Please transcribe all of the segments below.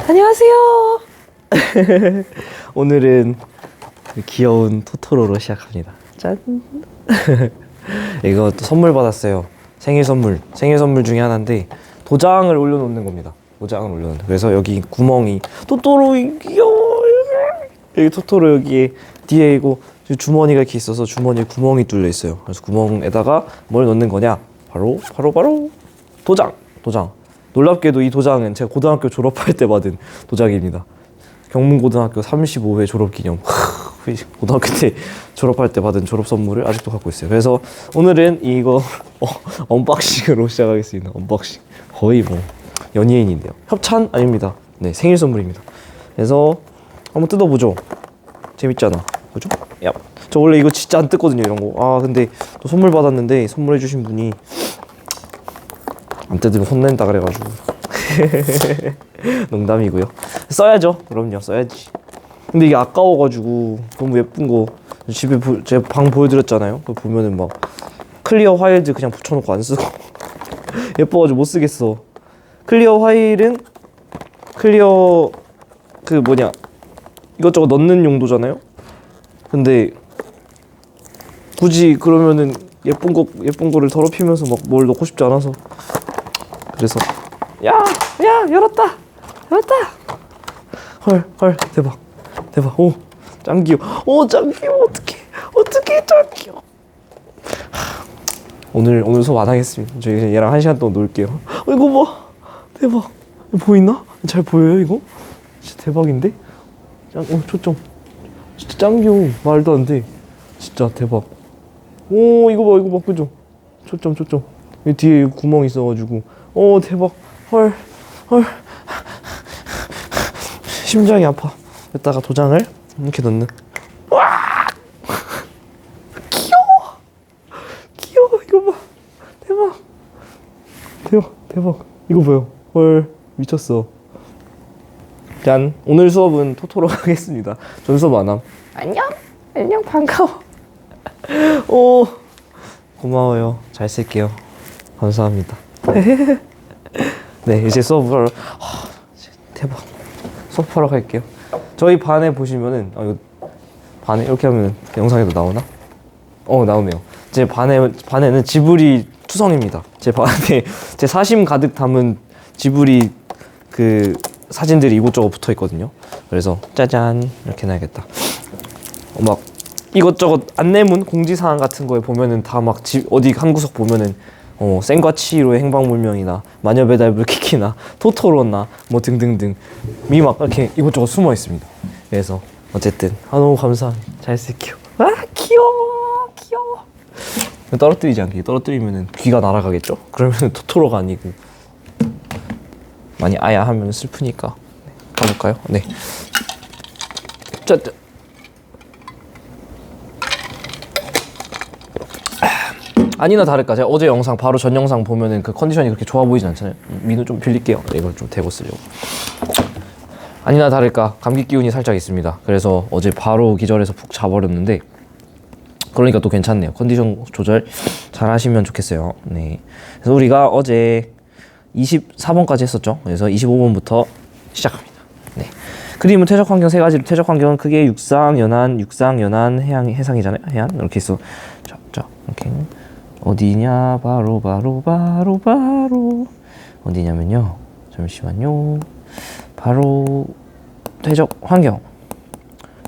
안녕하세요. 오늘은 귀여운 토토로로 시작합니다. 짠. 이거 또 선물 받았어요. 생일 선물 중에 하나인데 도장을 올려놓는 겁니다. 도장을 올려놓는. 그래서 여기 구멍이 토토로 귀여워. 여기 토토로 여기에 뒤에 이거 주머니가 이렇게 있어서 주머니에 구멍이 뚫려 있어요. 그래서 구멍에다가 뭘 넣는 거냐? 바로 도장. 놀랍게도 이 도장은 제가 고등학교 졸업할 때 받은 도장입니다. 경문고등학교 35회 졸업기념. 고등학교 때 졸업할 때 받은 졸업 선물을 아직도 갖고 있어요. 그래서 오늘은 이거 언박싱으로 시작하겠습니다. 언박싱. 거의 뭐 연예인인데요. 협찬 아닙니다. 네, 생일 선물입니다. 그래서 한번 뜯어보죠. 재밌잖아. 그죠? 야, 저 원래 이거 진짜 안 뜯거든요, 이런 거. 아, 근데 또 선물 받았는데 선물해주신 분이 안 뜯으면 혼낸다 그래가지고. 농담이고요. 써야죠. 그럼요, 써야지. 근데 이게 아까워가지고 너무 예쁜 거 집에 제 방 보여드렸잖아요. 그거 보면은 막 클리어 화일드 그냥 붙여놓고 안 쓰고 예뻐가지고 못 쓰겠어. 클리어 화일은 클리어 그 뭐냐 이것저것 넣는 용도잖아요. 근데 굳이 그러면은 예쁜 거를 더럽히면서 막 뭘 넣고 싶지 않아서. 그래서 야 열었다. 헐 대박. 오 짱 귀여워. 어떡해 짱 귀여워. 오늘 수업 안 하겠습니다. 저희 얘랑 1시간 동안 놀게요. 이거 봐. 대박. 보이나? 잘 보여요 이거? 진짜 대박인데? 초점. 진짜 짱 귀여워. 말도 안 돼. 진짜 대박. 오 이거 봐 그죠? 초점. 여기 뒤에 구멍 있어가지고. 대박. 헐. 심장이 아파. 여기다가 도장을 이렇게 넣는. 와! 귀여워. 이거 봐. 대박. 이거 봐요. 헐. 미쳤어. 짠. 오늘 수업은 토토로 하겠습니다. 전 수업 안 함. 안녕 반가워. 오 고마워요. 잘 쓸게요. 감사합니다. 네, 이제 수업을 대박. 수업하러 갈게요. 저희 반에 보시면은 이거 반에 이렇게 하면 영상에도 나오나? 나오네요. 제 반에는 지브리 투성입니다. 제 반에 제 사심 가득 담은 지브리 그 사진들이 이곳저곳 붙어 있거든요. 그래서 짜잔 이렇게 놔야겠다. 막 이것저것 안내문 공지사항 같은 거에 보면은 다 막 어디 한 구석 보면은 센과 치히로의 행방불명이나 마녀배달 물키키나 토토로나 뭐 등등등 막 이렇게 이것저것 숨어 있습니다. 그래서 어쨌든 너무 감사합니다. 잘 쓸게요. 귀여워. 떨어뜨리지 않게. 떨어뜨리면은 귀가 날아가겠죠? 그러면은 토토로가 아니고 많이 아야 하면 슬프니까. 네, 가볼까요? 네. 자. 아니나 다를까 제가 어제 영상 바로 전 영상 보면은 그 컨디션이 그렇게 좋아 보이진 않잖아요. 민우 좀 빌릴게요. 이걸 좀 대고 쓰려고. 아니나 다를까 감기 기운이 살짝 있습니다. 그래서 어제 바로 기절해서 푹 자버렸는데 그러니까 또 괜찮네요. 컨디션 조절 잘 하시면 좋겠어요. 네. 그래서 우리가 어제 24번까지 했었죠. 그래서 25번부터 시작합니다. 네. 그림은 퇴적 환경 3가지로 퇴적 환경은 크게 육상, 연안, 해상이잖아요. 해안 이렇게 있어. 자 이렇게. 어디냐 바로 어디냐면요 잠시만요 바로 퇴적 환경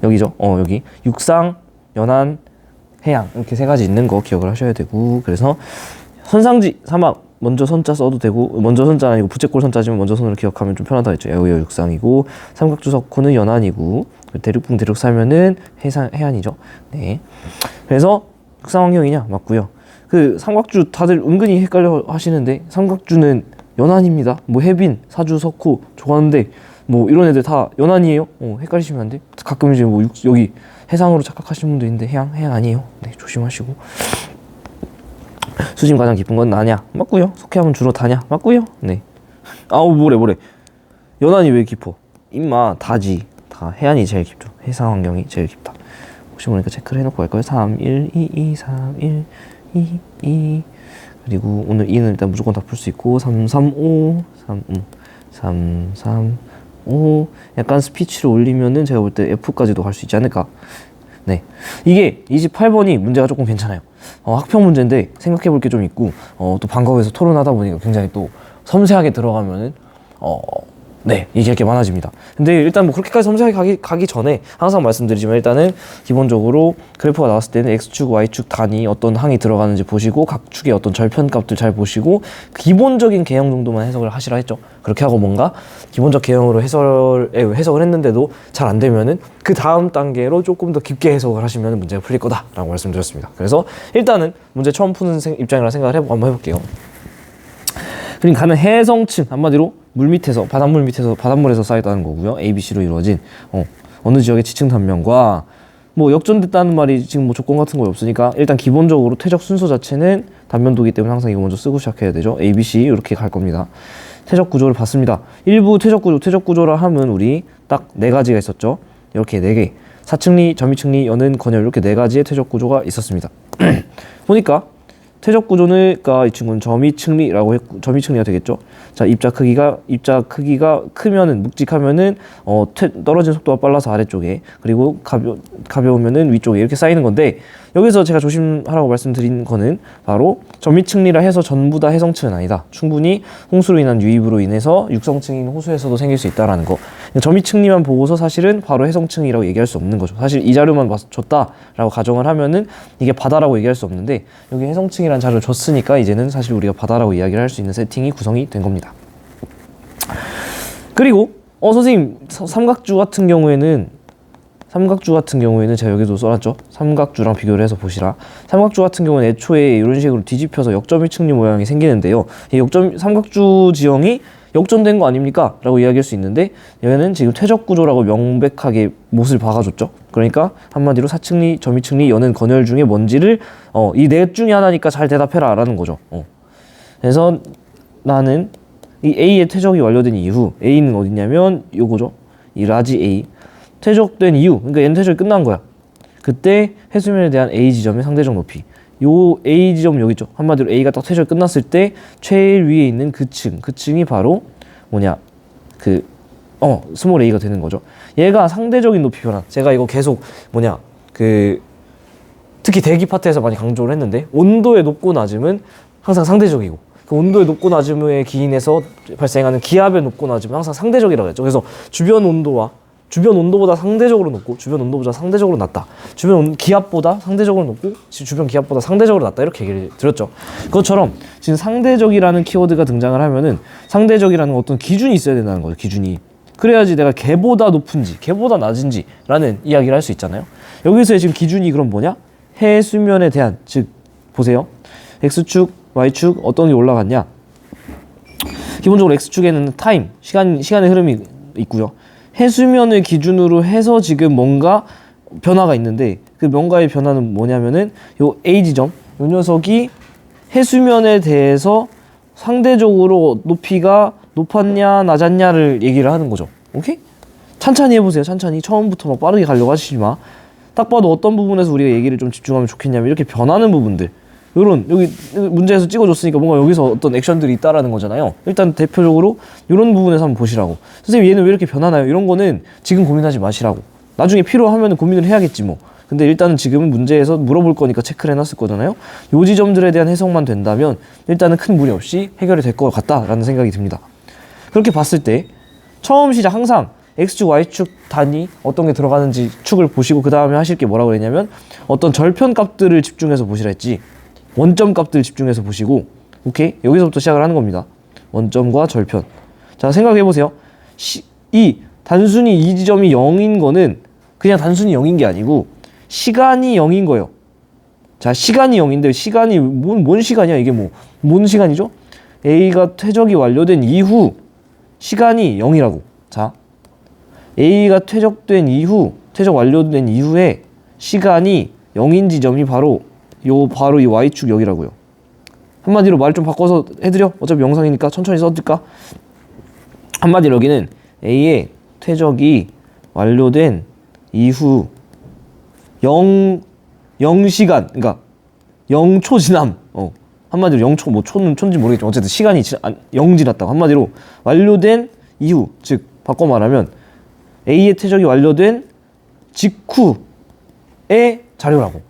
여기죠. 여기 육상, 연안, 해양 이렇게 3가지 있는 거 기억을 하셔야 되고 그래서 선상지, 사막 먼저 선자 써도 되고 먼저 선자 아니고 부채꼴 선자지만 먼저 선으로 기억하면 좀 편하다 했죠. 여기가 육상이고 삼각주 석호는 연안이고 대륙붕 대륙 살면은 해안이죠. 네. 그래서 육상 환경이냐 맞고요. 그 삼각주 다들 은근히 헷갈려 하시는데 삼각주는 연안입니다. 뭐 해빈, 사주, 석호 좋아하는데 뭐 이런 애들 다 연안이에요. 헷갈리시면 안 돼. 가끔 이제 뭐 여기 해상으로 착각하시는 분도 있는데 해양 아니에요. 네, 조심하시고. 수심 가장 깊은 건 나냐? 맞고요. 속해하면 주로 다냐? 맞고요. 네. 뭐래. 연안이 왜 깊어? 임마 다지. 다 해안이 제일 깊죠. 해상 환경이 제일 깊다. 혹시 모르니까 체크를 해놓고 갈까요? 3, 1, 2, 2, 3, 1, 2. 그리고 오늘 2는 일단 무조건 다 풀 수 있고 3, 3, 5, 3, 3, 약간 스피치를 올리면은 제가 볼 때 F까지도 갈 수 있지 않을까. 네, 이게 28번이 문제가 조금 괜찮아요. 학평 문제인데 생각해 볼 게 좀 있고, 또 방과후에서 토론하다 보니까 굉장히 또 섬세하게 들어가면은 네, 얘기할 게 많아집니다. 근데 일단 뭐 그렇게까지 섬세하게 가기 전에 항상 말씀드리지만, 일단은 기본적으로 그래프가 나왔을 때는 X축, Y축 단위 어떤 항이 들어가는지 보시고, 각 축의 어떤 절편값들 잘 보시고, 기본적인 개형 정도만 해석을 하시라 했죠. 그렇게 하고 뭔가 기본적 개형으로 해석을 했는데도 잘 안 되면은 그 다음 단계로 조금 더 깊게 해석을 하시면 문제가 풀릴 거다라고 말씀드렸습니다. 그래서 일단은 문제 처음 푸는 입장이라 생각을 한번 해볼게요. 그림 가는 해성층, 한마디로 물 밑에서, 바닷물에서 쌓였다는 거고요. A, B, C로 이루어진 어느 지역의 지층 단면과, 뭐 역전됐다는 말이 지금 뭐 조건 같은 거 없으니까 일단 기본적으로 퇴적 순서 자체는 단면도기 때문에 항상 이거 먼저 쓰고 시작해야 되죠. A, B, C 이렇게 갈 겁니다. 퇴적 구조를 봤습니다. 일부 퇴적 구조라 하면 우리 딱 4가지가 있었죠. 이렇게 4개. 사층리, 점이층리, 연은, 건열, 이렇게 4가지의 퇴적 구조가 있었습니다. 보니까 퇴적 구조가 이 친구는 점이층리라고 했고, 점이층리가 되겠죠. 자, 입자 크기가 크면은, 묵직하면은 떨어지는 속도가 빨라서 아래쪽에, 그리고 가벼우면은 위쪽에 이렇게 쌓이는 건데, 여기서 제가 조심하라고 말씀드린 거는 바로 점이층리라 해서 전부 다 해성층은 아니다. 충분히 홍수로 인한 유입으로 인해서 육성층인 호수에서도 생길 수 있다라는 거. 점이층리만 보고서 사실은 바로 해성층이라고 얘기할 수 없는 거죠. 사실 이 자료만 줬다라고 가정을 하면은 이게 바다라고 얘기할 수 없는데, 여기 해성층이라는 자료를 줬으니까 이제는 사실 우리가 바다라고 이야기를 할 수 있는 세팅이 구성이 된 겁니다. 그리고 선생님, 삼각주 같은 경우에는 제가 여기도 써놨죠. 삼각주랑 비교를 해서 보시라. 삼각주 같은 경우는 애초에 이런 식으로 뒤집혀서 역점이층리 모양이 생기는데요. 이 삼각주 지형이 역전된 거 아닙니까? 라고 이야기할 수 있는데, 얘는 지금 퇴적 구조라고 명백하게 못을 박아줬죠. 그러니까 한마디로 사층리, 점이층리, 연은, 건열 중에 뭔지를 이 넷 중에 하나니까 잘 대답해라 라는 거죠. 그래서 나는 이 A의 퇴적이 완료된 이후, A는 어디냐면 요거죠. 이 라지 A. 퇴적된 이유, 그러니까 얘는 퇴적이 끝난 거야. 그때 해수면에 대한 A 지점의 상대적 높이. 요 A 지점 여기 있죠. 한마디로 A가 딱 퇴적이 끝났을 때 제일 위에 있는 그 층이 바로 뭐냐, 스몰 A가 되는 거죠. 얘가 상대적인 높이 변화. 제가 이거 계속 특히 대기 파트에서 많이 강조를 했는데, 온도의 높고 낮음은 항상 상대적이고, 그 온도의 높고 낮음에 기인해서 발생하는 기압의 높고 낮음은 항상 상대적이라고 했죠. 그래서 주변 온도보다 상대적으로 높고, 주변 온도보다 상대적으로 낮다. 주변 기압보다 상대적으로 높고, 주변 기압보다 상대적으로 낮다. 이렇게 얘기를 드렸죠. 그것처럼 지금 상대적이라는 키워드가 등장을 하면은 상대적이라는 어떤 기준이 있어야 된다는 거죠. 기준이. 그래야지 내가 걔보다 높은지, 걔보다 낮은지 라는 이야기를 할 수 있잖아요. 여기서의 지금 기준이 그럼 뭐냐? 해수면에 대한, 즉 보세요. X축, Y축 어떤 게 올라갔냐? 기본적으로 X축에는 타임, 시간의 흐름이 있고요. 해수면을 기준으로 해서 지금 뭔가 변화가 있는데, 그 뭔가의 변화는 뭐냐면은 요 A 지점, 요 녀석이 해수면에 대해서 상대적으로 높이가 높았냐 낮았냐를 얘기를 하는 거죠. 오케이? 찬찬히 해보세요. 찬찬히. 처음부터 막 빠르게 가려고 하시지 마. 딱 봐도 어떤 부분에서 우리가 얘기를 좀 집중하면 좋겠냐면, 이렇게 변하는 부분들, 여기 문제에서 찍어줬으니까 뭔가 여기서 어떤 액션들이 있다라는 거잖아요. 일단 대표적으로 이런 부분에서 한번 보시라고. 선생님, 얘는 왜 이렇게 변하나요? 이런 거는 지금 고민하지 마시라고. 나중에 필요하면 고민을 해야겠지 뭐. 근데 일단은 지금은 문제에서 물어볼 거니까 체크를 해놨을 거잖아요. 요 지점들에 대한 해석만 된다면 일단은 큰 무리 없이 해결이 될 것 같다라는 생각이 듭니다. 그렇게 봤을 때 처음 시작 항상 X축, Y축 단위 어떤 게 들어가는지 축을 보시고, 그 다음에 하실 게 뭐라고 그랬냐면, 어떤 절편 값들을 집중해서 보시라 했지. 원점 값들 집중해서 보시고, 오케이? 여기서부터 시작을 하는 겁니다. 원점과 절편. 자, 생각해보세요. 단순히 이 지점이 0인 거는 그냥 단순히 0인 게 아니고, 시간이 0인 거예요. 자, 시간이 0인데, 시간이, 뭔 시간이야? 이게 뭔 시간이죠? A가 퇴적이 완료된 이후, 시간이 0이라고. 자, A가 퇴적 완료된 이후에 시간이 0인 지점이 바로 이 Y축 여기라고요. 한마디로 말 좀 바꿔서 해드려. 어차피 영상이니까 천천히 써드릴까? 한마디로 여기는 A의 퇴적이 완료된 이후 0시간, 그러니까 0초 지남. 한마디로 0초, 초는 초인지 모르겠지만 어쨌든 시간이 0 지났다고. 한마디로 완료된 이후, 즉 바꿔 말하면 A의 퇴적이 완료된 직후의 자료라고.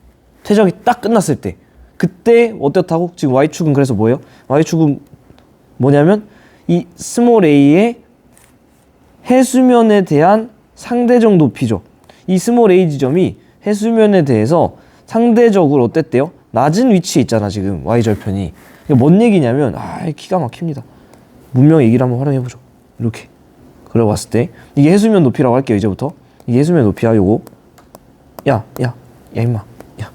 퇴적이 딱 끝났을 때. 그때 어떻다고? 지금 Y축은 그래서 뭐예요? Y축은 뭐냐면 이 스몰 a의 해수면에 대한 상대적 높이죠. 이 스몰 a 지점이 해수면에 대해서 상대적으로 어땠대요? 낮은 위치에 있잖아 지금 y절편이. 이게 뭔 얘기냐면 기가 막힙니다. 문명 얘기를 한번 활용해보죠. 이렇게 그래 봤을 때 이게 해수면 높이라고 할게요. 이제부터 이게 해수면 높이야. 요거 야 임마 야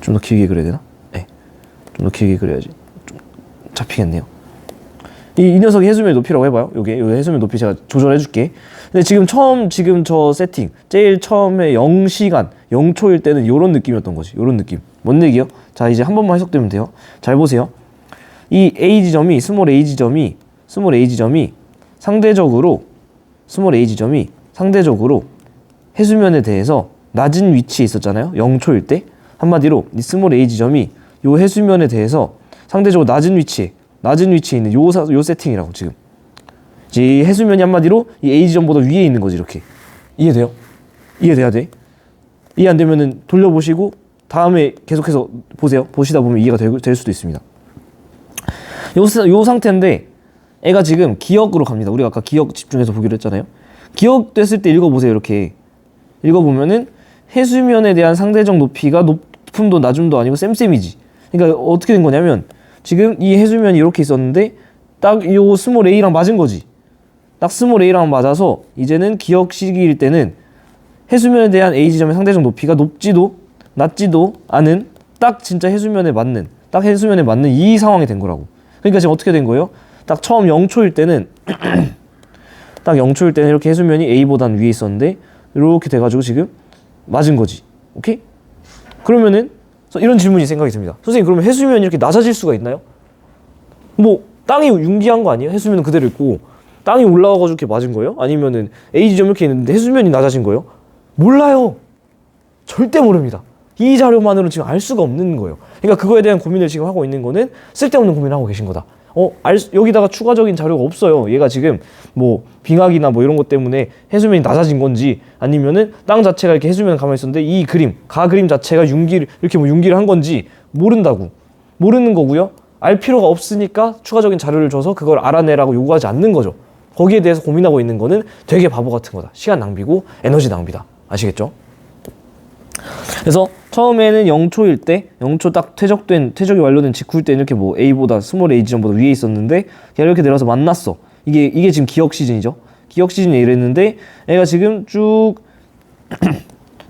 좀 더 길게 그려야 되나? 네. 좀 더 길게 그려야지. 좀 잡히겠네요. 이 녀석이 해수면 높이라고 해봐요. 요게 해수면 높이 제가 조절해줄게. 근데 지금 저 세팅 제일 처음에 0시간 0초일 때는 요런 느낌이었던 거지. 요런 느낌. 뭔 얘기요? 자 이제 한 번만 해석되면 돼요. 잘 보세요. 이 A 지점이 스몰 A 지점이 상대적으로 해수면에 대해서 낮은 위치에 있었잖아요. 0초일 때. 한마디로 이 스몰 A 지점이 요 해수면에 대해서 상대적으로 낮은 위치에 있는 요 세팅이라고 지금. 이 해수면이 한마디로 이 A 지점보다 위에 있는 거지 이렇게. 이해돼요? 이해돼야 돼. 이해 안 되면은 돌려보시고 다음에 계속해서 보세요. 보시다 보면 이해가 될 수도 있습니다. 요 상태인데 애가 지금 기역으로 갑니다. 우리가 아까 기역 집중해서 보기로 했잖아요. 기역됐을 때 읽어보세요. 이렇게 읽어보면은 해수면에 대한 상대적 높이가 높음도 낮음도 아니고 쌤쌤이지. 그러니까 어떻게 된 거냐면 지금 이 해수면이 이렇게 있었는데 딱 요 스몰 a랑 맞은 거지. 딱 스몰 a랑 맞아서 이제는 기역 시기일 때는 해수면에 대한 a 지점의 상대적 높이가 높지도 낮지도 않은 딱 진짜 해수면에 맞는 이 상황이 된 거라고. 그러니까 지금 어떻게 된 거예요? 딱 처음 0초일 때는 이렇게 해수면이 a보단 위에 있었는데 이렇게 돼가지고 지금 맞은 거지. 오케이? 그러면은 이런 질문이 생각이 듭니다. 선생님 그러면 해수면이 이렇게 낮아질 수가 있나요? 뭐 땅이 융기한 거 아니에요? 해수면은 그대로 있고 땅이 올라와가지고 이렇게 맞은 거예요? 아니면은 A 지점 이렇게 있는데 해수면이 낮아진 거예요? 몰라요. 절대 모릅니다. 이 자료만으로 지금 알 수가 없는 거예요. 그러니까 그거에 대한 고민을 지금 하고 있는 거는 쓸데없는 고민을 하고 계신 거다. 여기다가 추가적인 자료가 없어요. 얘가 지금 뭐 빙하기나 뭐 이런 것 때문에 해수면이 낮아진 건지 아니면은 땅 자체가 이렇게 해수면 가만히 있었는데 이 그림 자체가 융기를 한 건지 모르는 거고요. 알 필요가 없으니까 추가적인 자료를 줘서 그걸 알아내라고 요구하지 않는 거죠. 거기에 대해서 고민하고 있는 거는 되게 바보 같은 거다. 시간 낭비고 에너지 낭비다. 아시겠죠? 그래서 처음에는 0초일 때 0초 딱 퇴적이 완료된 직후일 때 이렇게 뭐 A보다 스몰 A 지점보다 위에 있었는데 걔가 이렇게 내려서 만났어. 이게 지금 기역 시즌이죠. 기역 시즌에 이랬는데 애가 지금 쭉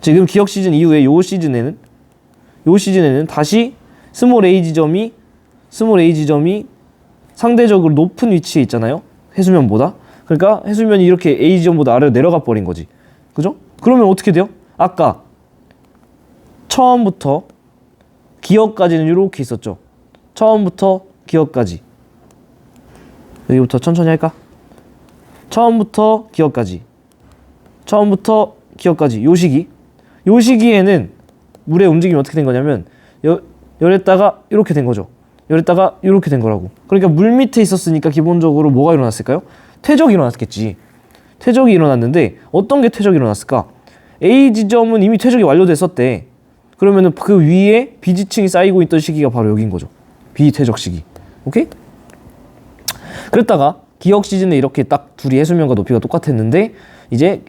지금 기역 시즌 이후에 요 시즌에는 다시 스몰 A 지점이 상대적으로 높은 위치에 있잖아요. 해수면보다. 그러니까 해수면이 이렇게 A 지점보다 아래로 내려가 버린 거지. 그죠? 그러면 어떻게 돼요? 아까 처음부터 기역까지는 이렇게 있었죠. 처음부터 기역까지. 여기부터 천천히 할까? 처음부터 기역까지. 요 시기에는 물의 움직임이 어떻게 된 거냐면 열했다가 이렇게 된 거죠. 열했다가 이렇게 된 거라고. 그러니까 물 밑에 있었으니까 기본적으로 뭐가 일어났을까요? 퇴적이 일어났겠지. 퇴적이 일어났는데 어떤 게 퇴적이 일어났을까? A 지점은 이미 퇴적이 완료됐었대. 그러면은 그 위에 비지층이 쌓이고 있던 시기가 바로 여기인 거죠. 비퇴적 시기. 오케이? 그랬다가 기역 시즌에 이렇게 딱 둘이 해수면과 높이가 똑같았는데 이제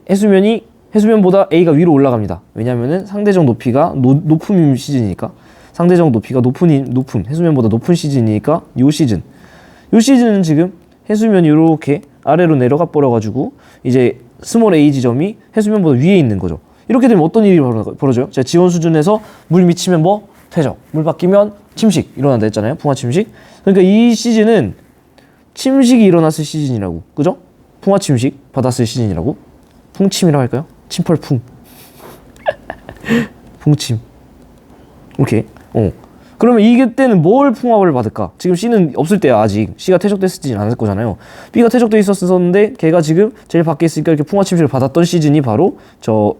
해수면보다 A가 위로 올라갑니다. 왜냐면은 상대적 높이가 높은 시즌이니까. 상대적 높이가 높은 해수면보다 높은 시즌이니까 요 시즌은 지금 해수면이 이렇게 아래로 내려가 버려가지고 이제 스몰 A 지점이 해수면보다 위에 있는 거죠. 이렇게 되면 어떤 일이 벌어져요? 제가 지원 수준에서 물 미치면 뭐? 퇴적. 물 바뀌면 침식 일어난다 했잖아요. 풍화 침식. 그러니까 이 시즌은 침식이 일어났을 시즌이라고. 그죠? 풍화 침식 받았을 시즌이라고. 풍침이라고 할까요? 침펄풍. 풍침. 오케이. 그러면 이때는 뭘 풍화를 받을까? 지금 C는 없을 때야 아직. C가 퇴적됐을지 않을 거잖아요. B가 퇴적돼 있었는데 걔가 지금 제일 밖에 있으니까 이렇게 풍화 침식을 받았던 시즌이 바로 저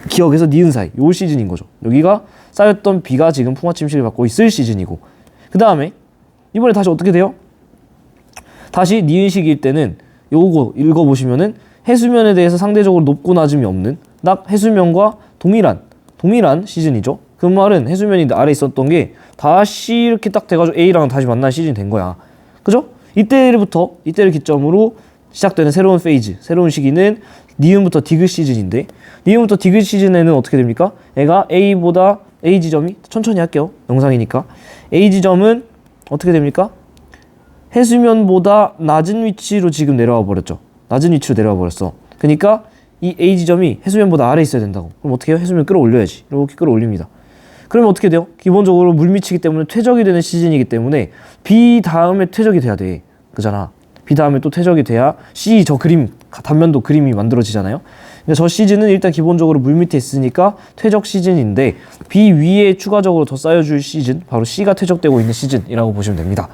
기역에서 니은 사이 요 시즌인 거죠. 여기가 쌓였던 B가 지금 풍화 침식을 받고 있을 시즌이고 그 다음에 이번에 다시 어떻게 돼요? 다시 니은 시기일 때는 요거 읽어보시면은 해수면에 대해서 상대적으로 높고 낮음이 없는 딱 해수면과 동일한 시즌이죠. 그 말은 해수면이 아래 있었던 게 다시 이렇게 딱 돼가지고 A랑 다시 만나는 시즌이 된 거야. 그죠? 이때를 기점으로 시작되는 새로운 페이즈, 새로운 시기는 니은부터 디귿 시즌인데, 니은부터 디귿 시즌에는 어떻게 됩니까? 얘가 A 지점이, 천천히 할게요. 영상이니까. A 지점은 어떻게 됩니까? 해수면보다 낮은 위치로 지금 내려와 버렸죠. 낮은 위치로 내려와 버렸어. 그러니까 이 A 지점이 해수면보다 아래에 있어야 된다고. 그럼 어떻게 해요? 해수면 끌어올려야지. 이렇게 끌어올립니다. 그러면 어떻게 돼요? 기본적으로 물미치기 때문에 퇴적이 되는 시즌이기 때문에 B 다음에 퇴적이 돼야 돼. 그잖아. B 다음에 또 퇴적이 돼야 C 저 그림, 단면도 그림이 만들어지잖아요. 근데 저 시즌은 일단 기본적으로 물 밑에 있으니까 퇴적 시즌인데 B 위에 추가적으로 더 쌓여줄 시즌, 바로 C가 퇴적되고 있는 시즌이라고 보시면 됩니다.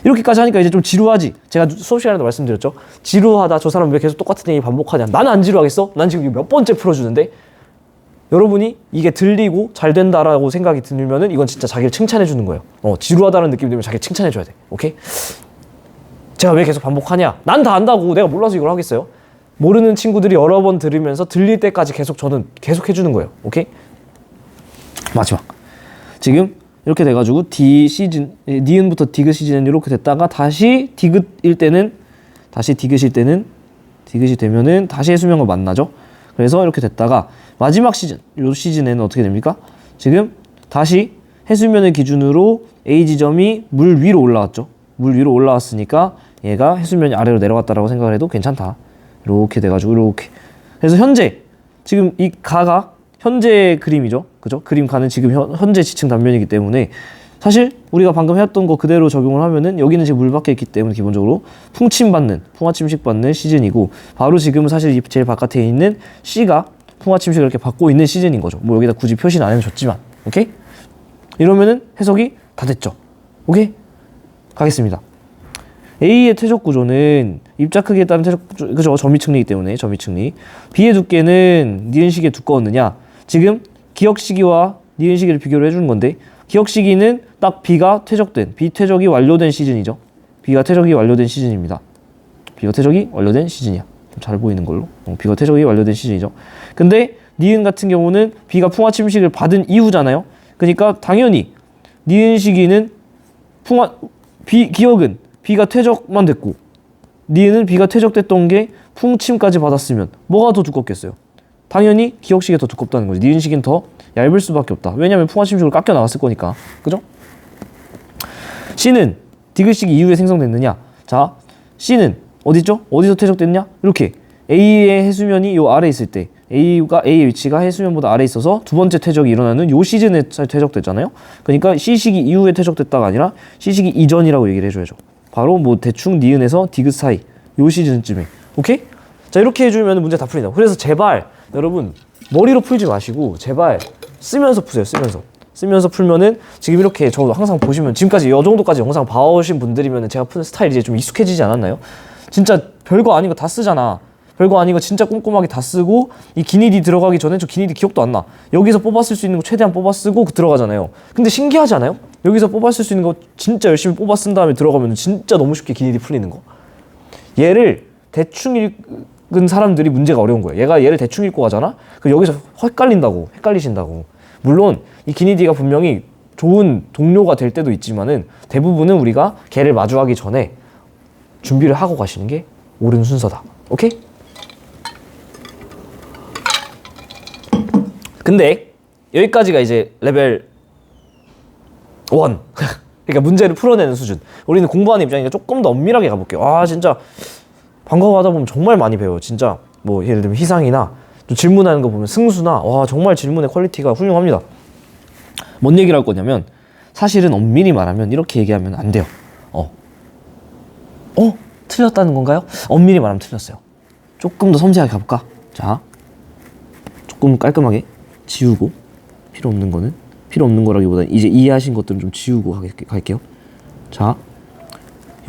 이렇게까지 하니까 이제 좀 지루하지? 제가 수업 시간에도 말씀드렸죠? 지루하다. 저 사람 왜 계속 똑같은 얘기 반복하냐? 나는 안 지루하겠어? 난 지금 몇 번째 풀어주는데? 여러분이 이게 들리고 잘 된다라고 생각이 들면은 이건 진짜 자기를 칭찬해 주는 거예요. 지루하다는 느낌이 들면 자기를 칭찬해 줘야 돼. 오케이? 제가 왜 계속 반복하냐? 난 다 안다고. 내가 몰라서 이걸 하겠어요? 모르는 친구들이 여러 번 들으면서 들릴 때까지 저는 계속 해주는 거예요. 오케이? 마지막. 지금 이렇게 돼가지고 D 시즌, 니은부터 디귿 시즌은 이렇게 됐다가 다시 디귿일 때는 디귿이 되면은 다시 해수면과 만나죠. 그래서 이렇게 됐다가 마지막 시즌, 요 시즌에는 어떻게 됩니까? 지금 다시 해수면을 기준으로 A 지점이 물 위로 올라왔죠. 물 위로 올라왔으니까 얘가 해수면이 아래로 내려갔다라고 생각을 해도 괜찮다. 이렇게 돼가지고 이렇게. 그래서 현재 지금 이 가가 현재 그림이죠. 그죠? 그림 가는 지금 현재 지층 단면이기 때문에 사실 우리가 방금 해왔던 거 그대로 적용을 하면은 여기는 지금 물 밖에 있기 때문에 기본적으로 풍화 침식 받는 시즌이고, 바로 지금 사실 제일 바깥에 있는 C가 풍화 침식을 이렇게 받고 있는 시즌인 거죠. 뭐 여기다 굳이 표시는 안 해줬지만, 오케이? 이러면은 해석이 다 됐죠. 오케이? 가겠습니다. A의 퇴적 구조는 입자 크기에 따른 퇴적 구조, 그죠? 점이층리이기 때문에 점이층리. B의 두께는 니은식에 두꺼웠느냐? 지금 기억 시기와 니은 시기를 비교를 해주는 건데, 기억 시기는 딱 B가 퇴적된, B 퇴적이 완료된 시즌이죠. B가 퇴적이 완료된 시즌입니다. B가 퇴적이 완료된 시즌이야. 좀 잘 보이는 걸로. B가 퇴적이 완료된 시즌이죠. 근데 니은 같은 경우는 B가 풍화 침식을 받은 이후잖아요. 그러니까 당연히 니은 시기는 기억은 B가 퇴적만 됐고, 니은은 B가 퇴적됐던 게 풍침까지 받았으면 뭐가 더 두껍겠어요? 당연히 기억 시기가 더 두껍다는 거지. 니은 시기는 더 얇을 수밖에 없다. 왜냐면 풍화 침식을 깎여 나갔을 거니까. 그죠? C는 디귿 시기 이후에 생성됐느냐? 자, C는 어디죠? 어디서 퇴적됐냐? 이렇게 A의 해수면이 요 아래 있을 때, A의 위치가 해수면보다 아래 있어서 두 번째 퇴적이 일어나는 요 시즌에 퇴적됐잖아요. 그러니까 C 시기 이후에 퇴적됐다가 아니라 C 시기 이전이라고 얘기를 해줘야죠. 바로 뭐 대충 니은에서 디귿 사이 요 시즌쯤에. 오케이? 자, 이렇게 해주면 문제 다 풀린다. 그래서 제발 여러분 머리로 풀지 마시고 제발 쓰면서 푸세요. 쓰면서 풀면은 지금 이렇게 저 항상 보시면 지금까지 이 정도까지 영상 봐오신 분들이면 제가 푸는 스타일이 이제 좀 익숙해지지 않았나요? 진짜 별거 아닌 거 다 쓰잖아. 별거 아닌 거 진짜 꼼꼼하게 다 쓰고, 이 기니디 들어가기 전에 저 기니디 기억도 안 나. 여기서 뽑았을 수 있는 거 최대한 뽑아 쓰고 들어가잖아요. 근데 신기하지 않아요? 여기서 뽑았을 수 있는 거 진짜 열심히 뽑아 쓴 다음에 들어가면 진짜 너무 쉽게 기니디 풀리는 거. 얘를 대충 읽은 사람들이 문제가 어려운 거예요. 얘를 대충 읽고 가잖아? 그럼 여기서 헷갈리신다고. 물론 이 기니디가 분명히 좋은 동료가 될 때도 있지만은 대부분은 우리가 걔를 마주하기 전에 준비를 하고 가시는 게 옳은 순서다. 오케이? 근데 여기까지가 이제 레벨 1. 그러니까 문제를 풀어내는 수준. 우리는 공부하는 입장이니까 조금 더 엄밀하게 가볼게요. 아, 진짜 방과후 하다 보면 정말 많이 배워요. 진짜 뭐 예를 들면 희상이나 또 질문하는 거 보면 승수나, 와, 정말 질문의 퀄리티가 훌륭합니다. 뭔 얘기를 할 거냐면, 사실은 엄밀히 말하면 이렇게 얘기하면 안 돼요. 틀렸다는 건가요? 엄밀히 말하면 틀렸어요. 조금 더 섬세하게 가볼까? 자, 조금 깔끔하게 지우고, 필요 없는 거라기보다는 이제 이해하신 것들은 좀 지우고 갈게요. 자,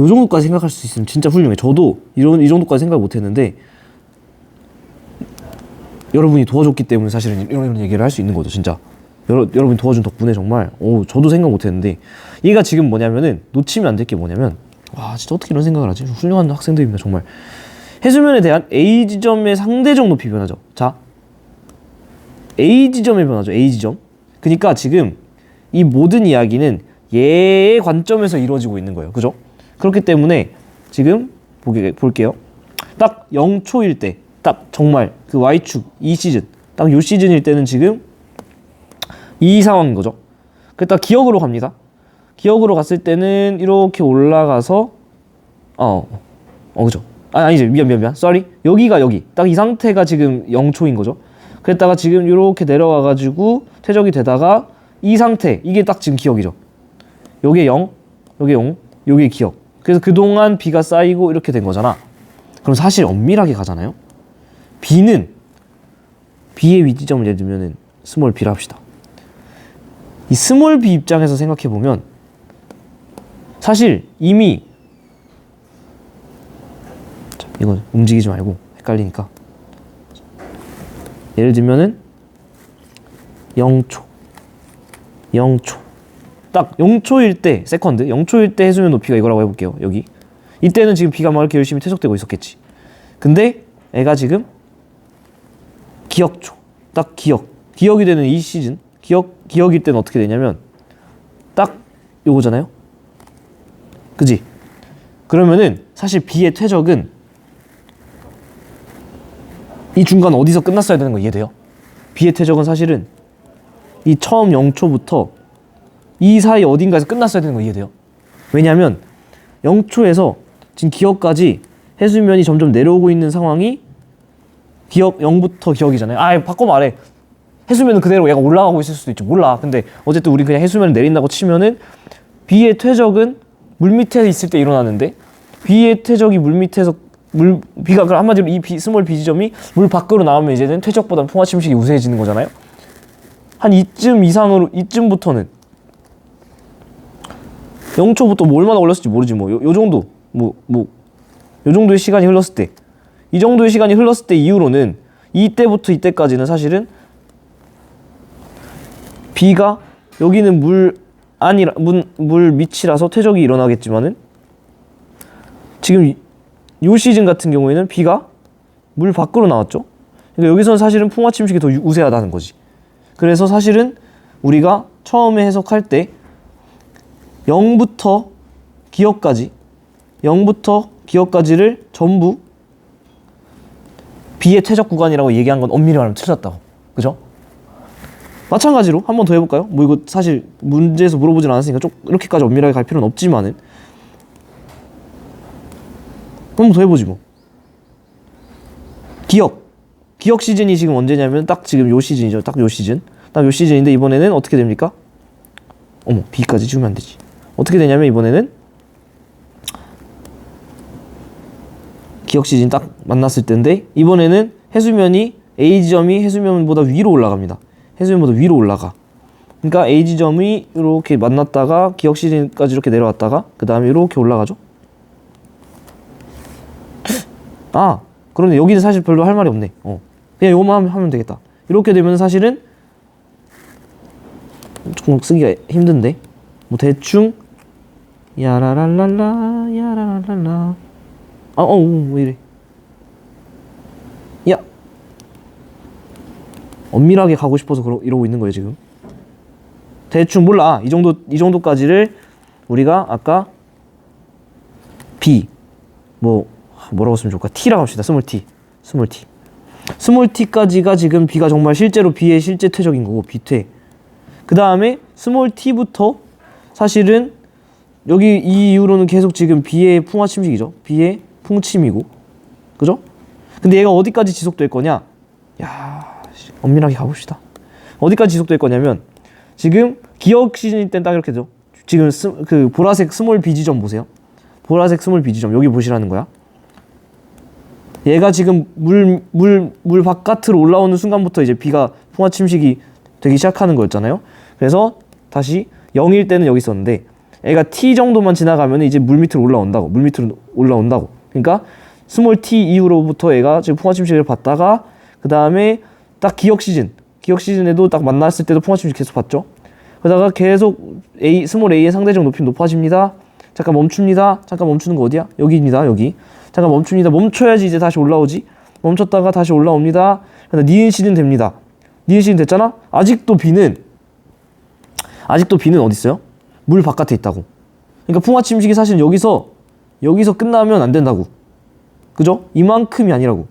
요 정도까지 생각할 수 있으면 진짜 훌륭해. 저도 이 정도까지 생각 못 했는데 여러분이 도와줬기 때문에 사실은 이런 얘기를 할 수 있는 거죠. 진짜 여러분이 도와준 덕분에 정말 저도 생각 못 했는데, 얘가 지금 뭐냐면은 놓치면 안 될 게 뭐냐면, 와, 진짜 어떻게 이런 생각을 하지? 훌륭한 학생들입니다, 정말. 해수면에 대한 A 지점의 상대적 높이 변하죠. 자, A 지점의 변화죠. A 지점. 그러니까 지금 이 모든 이야기는 얘의 관점에서 이루어지고 있는 거예요. 그죠? 그렇기 때문에 지금 볼게요. 딱 0초일 때, 딱 정말 그 Y축 이 시즌, 딱 요 시즌일 때는 지금 이 상황인 거죠. 그딱 기억으로 갑니다. 기억으로 갔을 때는 이렇게 올라가서 그죠? 아니지, 미안. sorry. 여기가 여기. 딱 이 상태가 지금 0초인 거죠. 그랬다가 지금 이렇게 내려와가지고 퇴적이 되다가 이 상태, 이게 딱 지금 기억이죠. 요게 0, 요게 0, 요게 기억. 그래서 그동안 B가 쌓이고 이렇게 된 거잖아. 그럼 사실 엄밀하게 가잖아요. B의 위지점을 예를 들면은 스몰 B라 합시다. 이 스몰 B 입장에서 생각해보면 사실 이미 이거 움직이지 말고 헷갈리니까 예를 들면은 0초 딱 0초일 때 세컨드 0초일 때 해수면 높이가 이거라고 해볼게요. 여기 이때는 지금 B가 막 이렇게 열심히 퇴적되고 있었겠지. 근데 애가 지금 기억초 딱 기억이 되는 이 시즌 기억일 때는 어떻게 되냐면 딱 요거잖아요. 그지? 그러면은 사실 B의 퇴적은 이 중간 어디서 끝났어야 되는 거 이해돼요? B의 퇴적은 사실은 이 처음 0초부터 이 사이 어딘가에서 끝났어야 되는 거 이해돼요? 왜냐하면 0초에서 지금 기억까지 해수면이 점점 내려오고 있는 상황이 기억 0부터 기억이잖아요. 바꿔 말해. 해수면은 그대로 얘가 올라가고 있을 수도 있지. 몰라. 근데 어쨌든 우리 그냥 해수면을 내린다고 치면은 B의 퇴적은 물 밑에 있을 때 일어나는데 B의 퇴적이 물 밑에서 B가 그럼 한마디로 이 스몰 B 지점이 물 밖으로 나오면 이제는 퇴적보다 풍화 침식이 우세해지는 거잖아요. 한 이쯤부터는 0초부터 뭐 얼마나 걸렸을지 모르지 요 정도 요 정도의 시간이 흘렀을 때 이 정도의 시간이 흘렀을 때 이후로는 이때부터 이때까지는 사실은 B가 여기는 물 밑이라서 퇴적이 일어나겠지만은 지금 요 시즌 같은 경우에는 B가 물 밖으로 나왔죠. 그러니까 여기서는 사실은 풍화 침식이 더 우세하다는 거지. 그래서 사실은 우리가 처음에 해석할 때 0부터 기억까지를 전부 B의 퇴적 구간이라고 얘기한 건 엄밀히 말하면 틀렸다고. 그죠? 마찬가지로 한 번 더 해볼까요? 이거 사실 문제에서 물어보진 않았으니까 좀 이렇게까지 엄밀하게 갈 필요는 없지만은 한 번 더 해보지 뭐. 기억 시즌이 지금 언제냐면 딱 지금 요 시즌이죠. 딱 요 시즌인데 이번에는 어떻게 됩니까? B까지 지우면 안 되지. 어떻게 되냐면 이번에는 기억 시즌 딱 만났을 때인데 이번에는 해수면이 A 지점이 해수면보다 위로 올라갑니다. 해수면보다 위로 올라가. 그러니까 A 지점이 이렇게 만났다가 기억 시즌까지 이렇게 내려왔다가 그 다음에 이렇게 올라가죠. 그런데 여기는 사실 별로 할 말이 없네. 그냥 요거만 하면 되겠다. 이렇게 되면 사실은 조금 쓰기가 힘든데 대충 야라랄랄라 왜 이래. 엄밀하게 가고 싶어서 이러고 있는 거예요 지금. 대충 몰라. 이 정도까지를 우리가 아까 B 뭐라고 쓰면 좋을까? T라고 합시다. 스몰 T까지가 지금 B가 정말 실제로 B의 실제 퇴적인 거고 B퇴. 그 다음에 스몰 T부터 사실은 여기 이 이후로는 계속 지금 B의 풍화 침식이죠. B의 풍침이고, 그죠? 근데 얘가 어디까지 지속될 거냐? 엄밀하게 가봅시다. 어디까지 지속될 거냐면 지금 기억 시즌일 땐 딱 이렇게죠. 지금 그 보라색 스몰 B 지점 보세요. 보라색 스몰 B 지점 여기 보시라는 거야. 얘가 지금 물 바깥으로 올라오는 순간부터 이제 B가 풍화 침식이 되기 시작하는 거였잖아요. 그래서 다시 0일 때는 여기 있었는데 애가 T 정도만 지나가면 이제 물 밑으로 올라온다고. 그러니까 스몰 T 이후로부터 얘가 지금 풍화 침식을 받다가 그 다음에 딱 기억 시즌에도 딱 만났을 때도 풍화 침식 계속 받죠. 그러다가 계속 스몰 A의 상대적 높이 높아집니다. 잠깐 멈춥니다. 잠깐 멈추는 거 어디야? 여기입니다. 여기. 잠깐 멈춥니다. 멈춰야지 이제 다시 올라오지. 멈췄다가 다시 올라옵니다. 니은시는 됩니다. 니은시는 됐잖아? 아직도 B는 어디 있어요? 물 바깥에 있다고. 그러니까 풍화침식이 사실 여기서 끝나면 안 된다고. 그죠? 이만큼이 아니라고.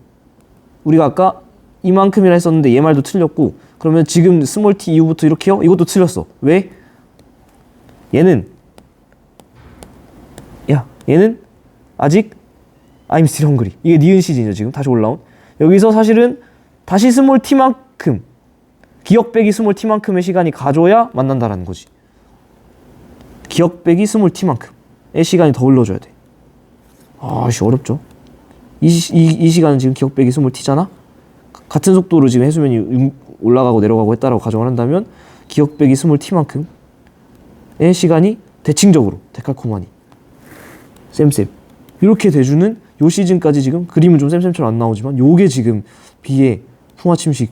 우리가 아까 이만큼이라 했었는데 얘 말도 틀렸고, 그러면 지금 스몰 t 이후부터 이렇게요? 이것도 틀렸어. 왜? 얘는 아직 I'm still hungry. 이게 니은 시즌이죠. 지금 다시 올라온. 여기서 사실은 다시 스몰 t만큼, 기억 빼기 스몰 t만큼의 시간이 가줘야 만난다라는 거지. 기억 빼기 스몰 t만큼의 시간이 더 흘러줘야 돼. 아씨 어렵죠. 이 시간은 지금 기억 빼기 스몰 t잖아. 같은 속도로 지금 해수면이 올라가고 내려가고 했다라고 가정을 한다면 기억 빼기 스몰 t만큼의 시간이 대칭적으로 데칼코마니 쌤 이렇게 돼주는 요 시즌까지 지금 그림은 좀 쌤처럼 안 나오지만 요게 지금 B의 풍화침식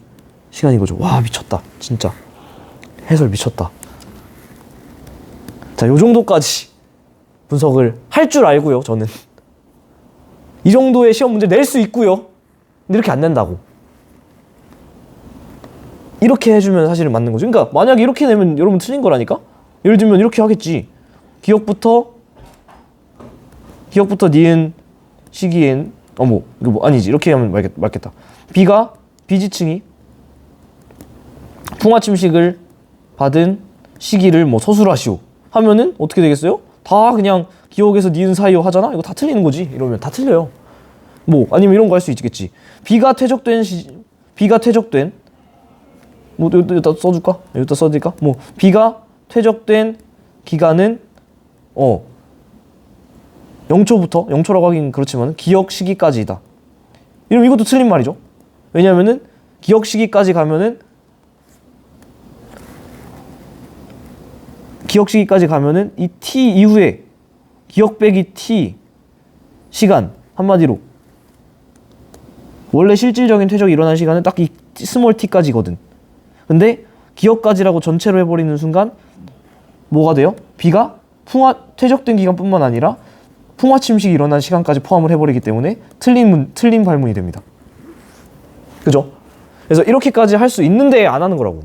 시간인 거죠. 와 미쳤다 진짜. 해설 미쳤다. 자, 요 정도까지 분석을 할 줄 알고요. 저는 이 정도의 시험 문제 낼 수 있고요. 근데 이렇게 안 낸다고. 이렇게 해주면 사실은 맞는 거죠. 그러니까 만약에 이렇게 내면 여러분 틀린 거라니까. 예를 들면 이렇게 하겠지. 기억부터 니은 시기엔 이거 뭐 아니지. 이렇게 하면 맞겠다. B가 B지층이 풍화침식을 받은 시기를 뭐 서술하시오 하면은 어떻게 되겠어요? 다 그냥 기억에서 니은 사이요 하잖아. 이거 다 틀리는 거지. 이러면 다 틀려요. 뭐 아니면 이런 거 할 수 있겠지. B가 퇴적된 뭐 여기다 써줄까? 여기다 써드릴까? 뭐 B가 퇴적된 기간은 0초라고 하긴 그렇지만 기억 시기까지이다. 이러면 이것도 틀린 말이죠. 왜냐면은 기억 시기까지 가면은 이 t 이후에 기억 빼기 t 시간 한마디로 원래 실질적인 퇴적이 일어난 시간은 딱 이 스몰 t까지거든. 근데 기억까지라고 전체로 해버리는 순간 뭐가 돼요? B가 퇴적된 기간뿐만 아니라 풍화침식이 일어난 시간까지 포함을 해버리기 때문에 틀린 발문이 됩니다. 그죠? 그래서 이렇게까지 할 수 있는데 안 하는 거라고.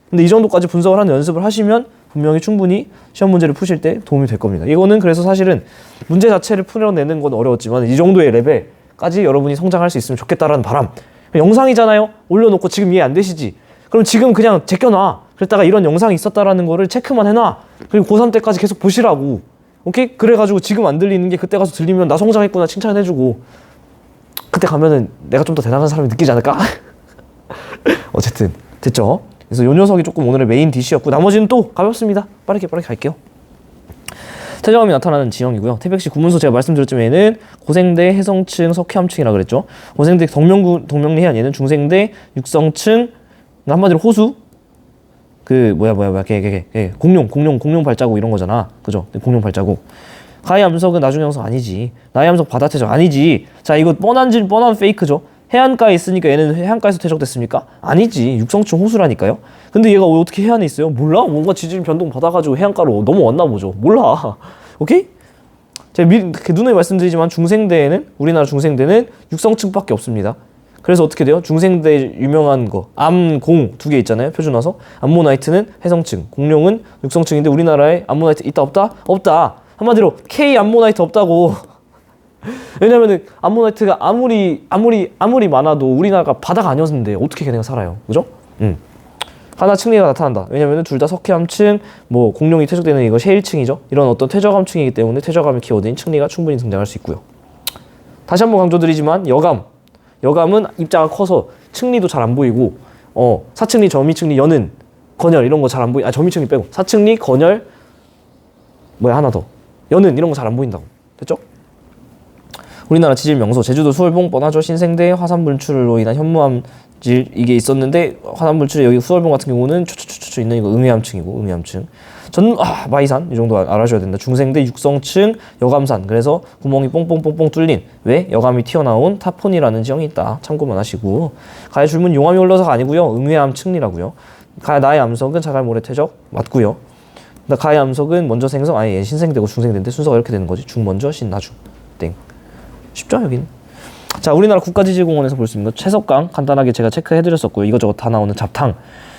근데 이 정도까지 분석을 하는 연습을 하시면 분명히 충분히 시험 문제를 푸실 때 도움이 될 겁니다. 이거는 그래서 사실은 문제 자체를 풀어내는 건 어려웠지만 이 정도의 레벨까지 여러분이 성장할 수 있으면 좋겠다라는 바람. 영상이잖아요. 올려놓고 지금 이해 안 되시지? 그럼 지금 그냥 제껴놔. 그랬다가 이런 영상이 있었다라는 거를 체크만 해놔. 그리고 고3 때까지 계속 보시라고. 오케이? 그래가지고 지금 안 들리는 게 그때 가서 들리면 나 성장했구나 칭찬해주고 그때 가면은 내가 좀 더 대단한 사람이 느끼지 않을까? 어쨌든 됐죠? 그래서 요 녀석이 조금 오늘의 메인 디시였고 나머지는 또 가볍습니다. 빠르게 갈게요. 퇴적암이 나타나는 지형이고요. 태백시 구문소 제가 말씀드렸지만 얘는 고생대 해성층 석회암층이라 그랬죠. 고생대 동명리 해안 얘는 중생대 육성층 한마디로 호수 공룡 발자국 이런 거잖아. 그죠? 공룡 발자국. 가해 암석은 나중에 암석 아니지. 나해 암석 바다 퇴적 아니지. 자 이거 뻔한 페이크죠. 해안가에 있으니까 얘는 해안가에서 퇴적됐습니까? 아니지. 육성층 호수라니까요. 근데 얘가 어떻게 해안에 있어요? 몰라? 뭔가 지질 변동 받아가지고 해안가로 넘어왔나 보죠. 몰라. 오케이? 제가 눈에 말씀드리지만 우리나라 중생대는 육성층밖에 없습니다. 그래서 어떻게 돼요? 중생대 유명한 거 암공 2개 있잖아요. 표준화서. 암모나이트는 해성층, 공룡은 육성층인데 우리나라에 암모나이트 있다 없다? 없다. 한마디로 K 암모나이트 없다고. 왜냐면은 암모나이트가 아무리 많아도 우리나라가 바다가 아니었는데 어떻게 걔네가 살아요? 그죠? 하나 층리가 나타난다. 왜냐면은 둘 다 석회암층, 뭐 공룡이 퇴적되는 이거 셰일층이죠. 이런 어떤 퇴적암층이기 때문에 퇴적암의 키워드인 층리가 충분히 등장할 수 있고요. 다시 한번 강조드리지만 여감은 입자가 커서 층리도 잘 안 보이고 사층리, 저미층리, 연은, 건열 이런 거 잘 안 보이. 저미층리 빼고 사층리, 건열 하나 더 연은 이런 거 잘 안 보인다고. 됐죠? 우리나라 지질 명소 제주도 수월봉 뻔하죠. 신생대 화산분출로 인한 현무암질 이게 있었는데 화산분출이 여기 수월봉 같은 경우는 초초초초 있는 이거 음해암층이고 음해암층. 마이산 이 정도 알아줘야 된다. 중생대 육성층 여감산. 그래서 구멍이 뽕뽕뽕뽕 뚫린 왜 여감이 튀어나온 타폰이라는 지형이 있다. 참고만 하시고 가해 줄문 용암이 흘러서가 아니고요. 음해암층리라고요. 나해 암석은 자갈 모래 퇴적 맞고요. 가해 암석은 먼저 생성 신생대고 중생대인데 순서가 이렇게 되는 거지. 중 먼저 신 나중 땡. 쉽죠 여기는. 자, 우리나라 국가지질공원에서 볼 수 있는 거 채석강 간단하게 제가 체크해드렸었고요. 이것저것 다 나오는 잡탕.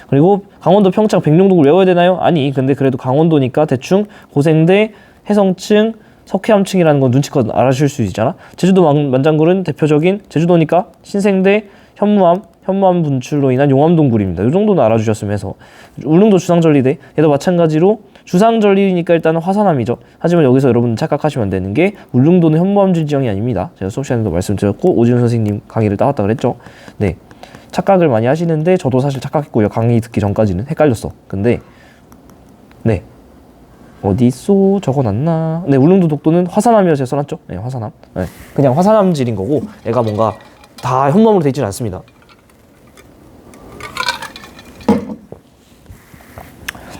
그리고 강원도 평창 백령동굴 외워야 되나요? 아니, 근데 그래도 강원도니까 대충 고생대, 해성층, 석회암층이라는 건 눈치껏 알아주실 수 있잖아. 제주도 만장굴은 대표적인 제주도니까 신생대, 현무암 분출로 인한 용암동굴입니다. 이 정도는 알아주셨으면 해서. 울릉도 주상절리대, 얘도 마찬가지로 주상절리니까 일단은 화산암이죠. 하지만 여기서 여러분 착각하시면 안 되는 게 울릉도는 현무암질 지형이 아닙니다. 제가 수업 시간에도 말씀드렸고 오지훈 선생님 강의를 따왔다 그랬죠. 네, 착각을 많이 하시는데 저도 사실 착각했고요. 강의 듣기 전까지는 헷갈렸어. 근데 네, 어디서 적어놨나? 네, 울릉도 독도는 화산암이라고 제가 써놨죠. 네, 화산암. 네, 그냥 화산암질인 거고 얘가 뭔가 다 현무암으로 되어 있지는 않습니다.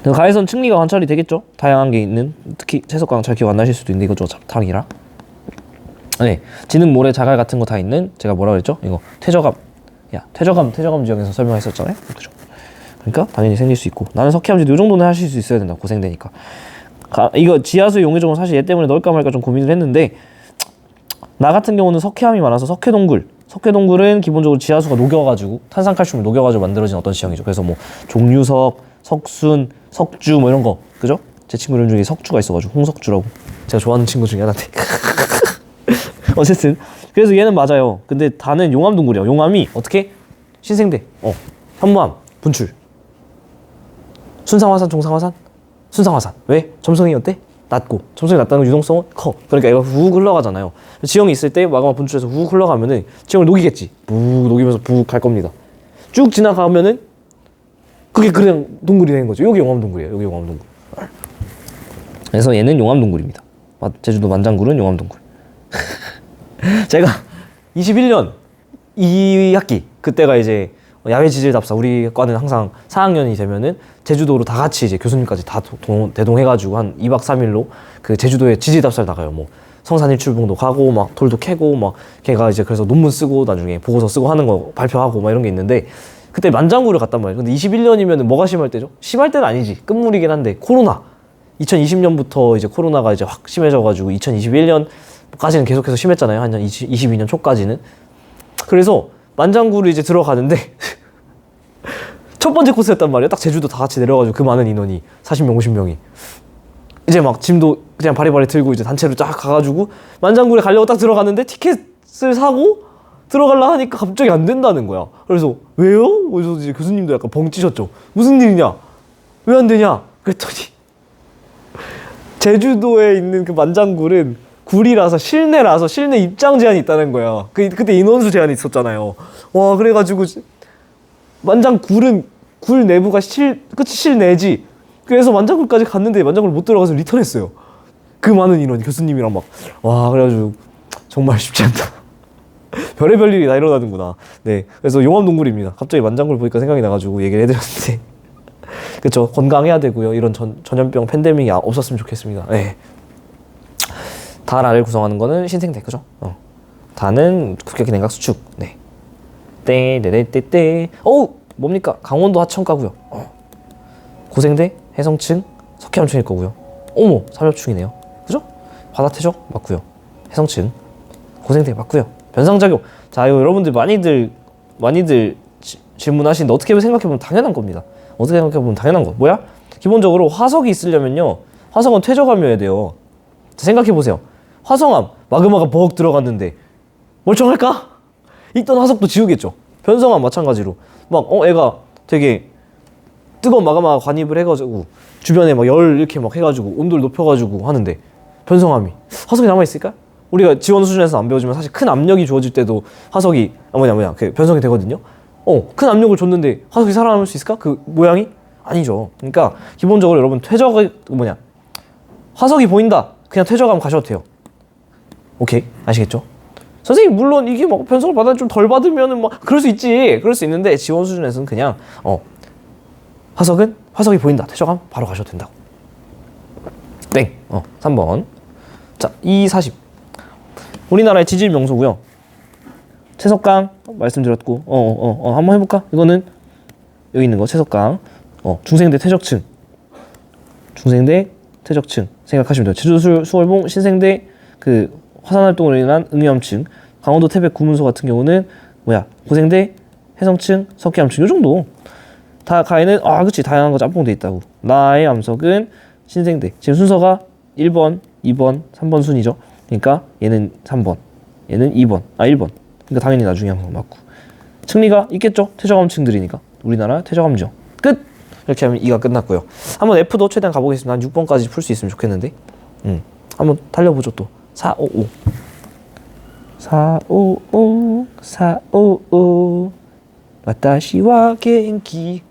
가해선 층리가 관찰이 되겠죠. 다양한 게 있는, 특히 채석강 잘 기억 안 나실 수도 있는데 이거 저 잡탕이라. 네, 진흙, 모래, 자갈 같은 거 다 있는, 제가 뭐라 그랬죠? 이거 퇴저감. 야, 퇴저감 지역에서 설명했었잖아요. 그죠? 그러니까 당연히 생길 수 있고, 나는 석회암지도 이 정도는 하실 수 있어야 된다. 고생되니까. 이거 지하수 용해종은 사실 얘 때문에 넣을까 말까 좀 고민을 했는데, 나 같은 경우는 석회암이 많아서 석회동굴은 기본적으로 지하수가 녹여가지고 탄산칼슘을 녹여가지고 만들어진 어떤 지형이죠. 그래서 뭐 종유석, 석순, 석주 뭐 이런 거, 그죠? 제 친구 이름 중에 석주가 있어가지고 홍석주라고, 제가 좋아하는 친구 중에 하나인데. 어쨌든 그래서 얘는 맞아요. 근데 다는 용암동굴이에요. 용암이 어떻게? 신생대, 현무암, 분출, 순상화산, 종상화산, 순상화산. 왜? 점성이 어때? 낮고, 점성이 낮다는 건 유동성은 커. 그러니까 얘가 훅 흘러가잖아요. 지형이 있을 때 마그마 분출해서 훅 흘러가면은 지형을 녹이겠지. 푹 녹이면서 푹 갈 겁니다. 쭉 지나가면은 그게 그냥 동굴이 되는 거죠. 여기 용암동굴이에요. 여기 용암동굴. 그래서 얘는 용암동굴입니다. 제주도 만장굴은 용암동굴. 제가 21년 2학기 그때가 이제 야외 지질 답사, 우리 과는 항상 4학년이 되면은 제주도로 다 같이 이제 교수님까지 다 대동해가지고 한 2박 3일로 그 제주도에 지질 답사를 나가요. 뭐 성산 일출봉도 가고 막 돌도 캐고 막 걔가 이제 그래서 논문 쓰고 나중에 보고서 쓰고 하는 거 발표하고 막 이런 게 있는데, 그때 만장굴을 갔단 말이에요. 근데 21년이면 뭐가 심할 때죠? 심할 때는 아니지. 끝물이긴 한데 코로나. 2020년부터 이제 코로나가 이제 확 심해져가지고 2021년까지는 계속해서 심했잖아요. 한 22년 초까지는. 그래서 만장굴을 이제 들어가는데 첫 번째 코스였단 말이에요. 딱 제주도 다 같이 내려가지고 그 많은 인원이 40명, 50명이 이제 막 짐도 그냥 바리바리 들고 이제 단체로 쫙 가가지고 만장굴에 가려고 딱 들어갔는데 티켓을 사고 들어갈라 하니까 갑자기 안 된다는 거야. 그래서 왜요? 그래서 이제 교수님도 약간 벙찌셨죠. 무슨 일이냐? 왜 안 되냐? 그랬더니 제주도에 있는 그 만장굴은 굴이라서 실내라서 실내 입장 제한이 있다는 거야. 그때 인원수 제한이 있었잖아요. 와, 그래가지고 만장굴은 굴 내부가 끝이 실내지. 그래서 만장굴까지 갔는데 만장굴 못 들어가서 리턴했어요. 그 많은 인원, 교수님이랑 막. 와, 그래가지고 정말 쉽지 않다. 별의별 일이 다 일어나는구나. 네, 그래서 용암동굴입니다. 갑자기 만장굴 보니까 생각이 나가지고 얘기를 해드렸는데. 그쵸, 건강해야 되고요. 이런 전염병 팬데믹이 없었으면 좋겠습니다. 네. 달아를 구성하는 거는 신생대, 그죠? 다는 국격기 냉각 수축. 네. 떼. 어우, 뭡니까? 강원도 하천가고요. 고생대, 해성층, 석회암층일 거고요. 어머, 삼엽충이네요. 그죠? 바다태적 맞고요. 해성층, 고생대 맞고요. 변상작용. 자, 이거 여러분들 많이들 질문하시는데 어떻게 생각해보면 당연한 겁니다. 어떻게 생각해보면 당연한 거. 뭐야? 기본적으로 화석이 있으려면요, 화석은 퇴적암이어야 돼요. 자, 생각해보세요. 화성암, 마그마가 벅 들어갔는데 멀쩡할까? 있던 화석도 지우겠죠. 변성암 마찬가지로 막 애가 되게 뜨거운 마그마가 관입을 해가지고 주변에 막 열 이렇게 막 해가지고 온도를 높여가지고 하는데 변성암이 화석이 남아있을까? 우리가 지원 수준에서 안 배워주면 사실 큰 압력이 주어질 때도 화석이 그 변성이 되거든요. 큰 압력을 줬는데 화석이 살아남을 수 있을까? 그 모양이? 아니죠. 그러니까 기본적으로 여러분 화석이 보인다, 그냥 퇴적하면 가셔도 돼요. 오케이, 아시겠죠? 선생님, 물론 이게 막 변성을 받아 좀 덜 받으면은 막 그럴 수 있지. 그럴 수 있는데 지원 수준에서는 그냥 화석이 보인다, 퇴적하면 바로 가셔도 된다고. 땡. 3번. 자, 240. 우리나라의 지질 명소고요. 채석강 말씀드렸고, 한번 해볼까? 이거는 여기 있는 거 채석강. 중생대 퇴적층. 중생대 퇴적층 생각하시면 돼요. 제주 수월봉 신생대 그 화산활동으로 인한 응유암층, 강원도 태백 구문소 같은 경우는 고생대, 해성층, 석회암층 요 정도. 다 가에는 그치 다양한 거 짬뽕돼 있다고. 나의 암석은 신생대. 지금 순서가 1번, 2번, 3번 순이죠. 그러니까 얘는 3번, 얘는 2번, 1번. 그러니까 당연히 나중에 한번 맞고. 층리가 있겠죠. 퇴적암층들이니까. 우리나라 퇴적암지역. 끝. 이렇게 하면 2가 끝났고요. 한번 F도 최대한 가보겠습니다. 한 6번까지 풀 수 있으면 좋겠는데. 한번 달려보죠 또. 455. 455 455 와타시와 겐키.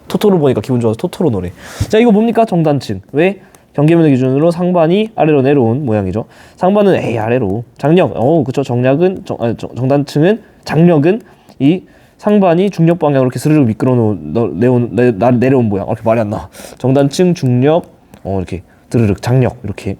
토토로 보니까 기분 좋아서 토토로 노래. 자, 이거 뭡니까? 정단층. 왜? 경계면을 기준으로 상반이 아래로 내려온 모양이죠. 상반은 아래로. 장력. 그쵸. 정단층은 장력은 이 상반이 중력 방향으로 이렇게 스르륵 미끄러 내려온 모양. 이렇게 말이 안 나와. 정단층 중력 이렇게 드르륵 장력 이렇게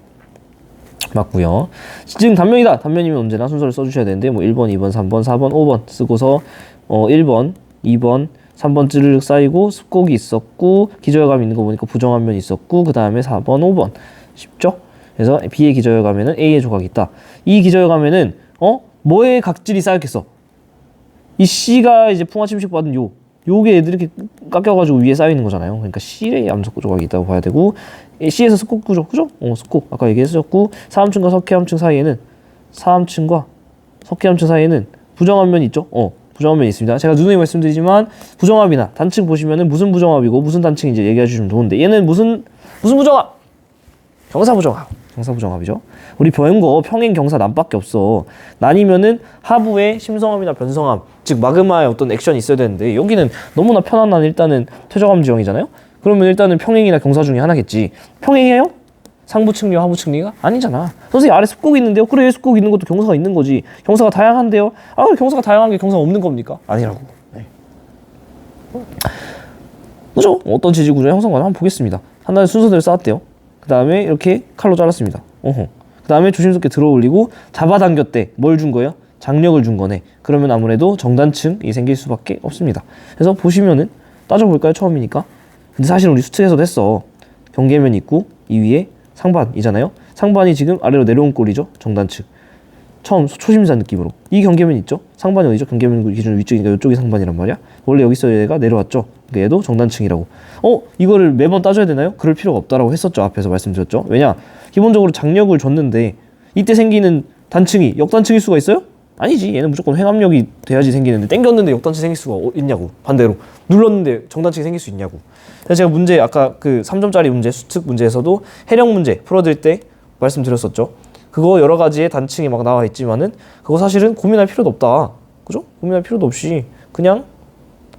맞고요. 지금 단면이다. 단면이면 언제나 순서를 써주셔야 되는데 1번, 2번, 3번, 4번, 5번 쓰고서 1번, 2번, 3번 찌르륵 쌓이고 습곡이 있었고 기저혈감 있는 거 보니까 부정한 면이 있었고 그 다음에 4번, 5번 쉽죠? 그래서 B의 기저혈감에는 A의 조각이 있다. 이 기저혈감에는 뭐의 각질이 쌓였겠어? 이 C가 이제 풍화 침식 받은 요게 애들이 이렇게 깎여가지고 위에 쌓여 있는 거잖아요. 그러니까 C의 암석 조각이 있다고 봐야 되고 C에서 습곡 구조, 그죠? 습곡 아까 얘기했었고 사암층과 석회암층 사이에는 부정한 면이 있죠. 부정한 면이 있습니다. 제가 누누이 말씀드리지만 부정합이나 단층 보시면은 무슨 부정합이고 무슨 단층인지 얘기해 주시면 좋은데 얘는 무슨 부정합? 경사부정합이죠. 우리 배운 평행 경사 난밖에 없어. 난이면은 하부에 심성암이나 변성암, 즉 마그마의 어떤 액션이 있어야 되는데 여기는 너무나 편한 난 일단은 퇴적암 지형이잖아요. 그러면 일단은 평행이나 경사 중에 하나겠지. 평행이에요? 상부 층리와 하부 층리가? 아니잖아. 선생님 아래 습곡이 있는데요? 그래 습곡이 있는 것도 경사가 있는 거지. 경사가 다양한데요? 경사가 다양한 게 경사가 없는 겁니까? 아니라고. 네. 그죠? 어떤 지지 구조의 형성과정 한번 보겠습니다. 한 단에 순서대로 쌓았대요. 그 다음에 이렇게 칼로 잘랐습니다. 그 다음에 조심스럽게 들어 올리고 잡아당겼대. 뭘 준 거예요? 장력을 준 거네. 그러면 아무래도 정단층이 생길 수밖에 없습니다. 그래서 보시면은 따져볼까요? 처음이니까. 근데 사실 우리 수특에서도 했어. 경계면 있고 이 위에 상반이잖아요. 상반이 지금 아래로 내려온 꼴이죠. 정단층. 처음 초심산 느낌으로. 이 경계면 있죠. 상반이 어디죠? 경계면 기준 위쪽이니까 이쪽이 상반이란 말이야. 원래 여기서 얘가 내려왔죠. 그러니까 얘도 정단층이라고. 이거를 매번 따져야 되나요? 그럴 필요가 없다라고 했었죠. 앞에서 말씀드렸죠. 왜냐? 기본적으로 장력을 줬는데 이때 생기는 단층이 역단층일 수가 있어요? 아니지. 얘는 무조건 횡압력이 돼야지 생기는데 땡겼는데 역단층 생길 수가 있냐고. 반대로 눌렀는데 정단층이 생길 수 있냐고. 그래서 제가 문제 아까 그 3점짜리 문제 수특 문제에서도 해력 문제 풀어드릴 때 말씀드렸었죠. 그거 여러 가지의 단층이 막 나와 있지만은 그거 사실은 고민할 필요도 없다. 그죠? 고민할 필요도 없이 그냥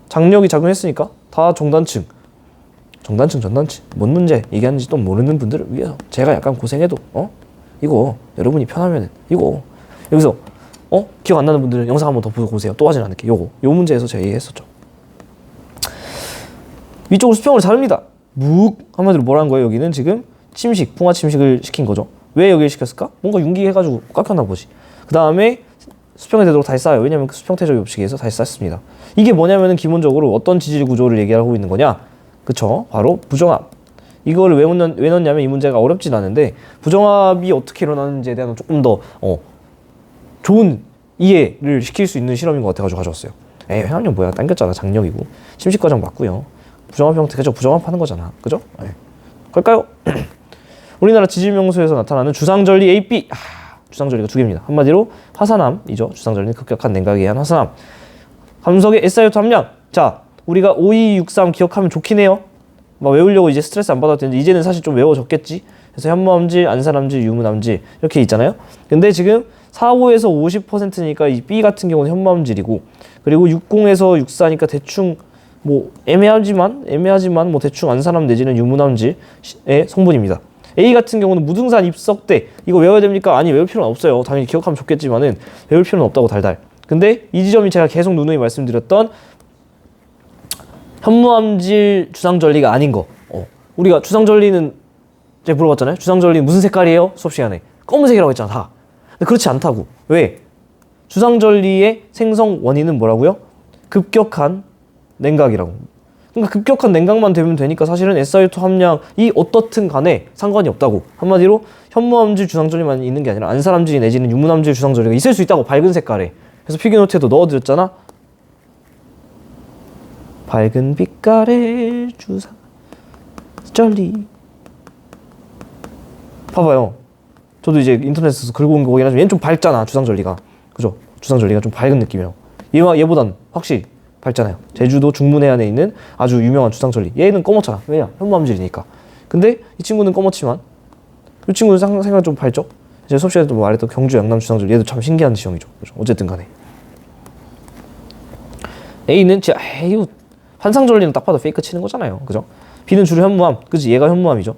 장력이 작용했으니까 다 정단층. 정단층, 전단층. 뭔 문제 얘기하는지 또 모르는 분들을 위해서 제가 약간 고생해도 이거 여러분이 편하면은 이거 여기서 기억 안 나는 분들은 영상 한번 더 보고 오세요. 또 하진 않을게. 요 문제에서 제가 얘기했었죠. 위쪽으로 수평을 자릅니다. 한마디로 뭐라는 거예요? 여기는 지금 침식, 풍화 침식을 시킨 거죠. 왜 여기를 시켰을까? 뭔가 융기해가지고 깎였나 보지. 그 다음에 수평이 되도록 다시 쌓아요. 왜냐면 그 수평태적 법칙에서 다시 쌓습니다. 이게 뭐냐면은 기본적으로 어떤 지질 구조를 얘기하고 있는 거냐? 그쵸? 바로 부정합. 이거를 왜 넣냐면 이 문제가 어렵진 않은데 부정합이 어떻게 일어나는지에 대한 조금 더 좋은 이해를 시킬 수 있는 실험인 것 같아가지고 가져왔어요. 횡압력 뭐야? 당겼잖아. 장력이고. 침식 과정 맞고요. 부정합 형태, 그죠? 부정합 하는 거잖아. 그죠? 그럴까요? 우리나라 지질 명소에서 나타나는 주상절리 A, B. 주상절리가 두 개입니다. 한마디로 화산암이죠. 주상절리는 급격한 냉각에 의한 화산암. 감석의 SiO2 함량. 자, 우리가 5263 기억하면 좋긴 해요. 막 외우려고 이제 스트레스 안 받아도 되는데 이제는 사실 좀 외워졌겠지. 그래서 현무암질, 안산암질, 유문암질 이렇게 있잖아요. 근데 지금 45에서 50%니까 이 B 같은 경우는 현무암질이고 그리고 60에서 64니까 대충 뭐 애매하지만 뭐 대충 안산암 내지는 유문암질의 성분입니다. A 같은 경우는 무등산 입석대. 이거 외워야 됩니까? 아니, 외울 필요는 없어요. 당연히 기억하면 좋겠지만은 외울 필요는 없다고 달달. 근데 이 지점이 제가 계속 누누이 말씀드렸던 현무암질 주상절리가 아닌 거. 우리가 주상절리는 제가 물어봤잖아요. 주상절리는 무슨 색깔이에요? 수업 시간에. 검은색이라고 했잖아, 다. 근데 그렇지 않다고. 왜? 주상절리의 생성 원인은 뭐라고요? 급격한 냉각이라고. 그러니까 급격한 냉각만 되면 되니까 사실은 SiO2 함량이 어떻든 간에 상관이 없다고. 한마디로 현무암질 주상절리만 있는 게 아니라 안산암질 내지는 유문암질 주상절리가 있을 수 있다고. 밝은 색깔에. 그래서 필기노트에도 넣어드렸잖아. 밝은 빛깔의 주상절리. 봐봐요. 저도 이제 인터넷에서 긁어 온 거긴 하지만 얘는 좀 밝잖아, 주상절리가. 그죠? 주상절리가 좀 밝은 느낌이에요. 얘보단 확실히 밝잖아요. 제주도 중문해안에 있는 아주 유명한 주상절리. 얘는 검었잖아. 왜냐? 현무암질이니까. 근데 이 친구는 검었지만 이 친구는 생각 좀 밝죠? 제가 수업 시간에도 말했던 경주 양남 주상절리. 얘도 참 신기한 지형이죠. 그죠? 어쨌든 간에. A는 진짜 에이 환상절리는 딱 봐도 페이크 치는 거잖아요. 그죠? B는 주로 현무암. 그치? 얘가 현무암이죠.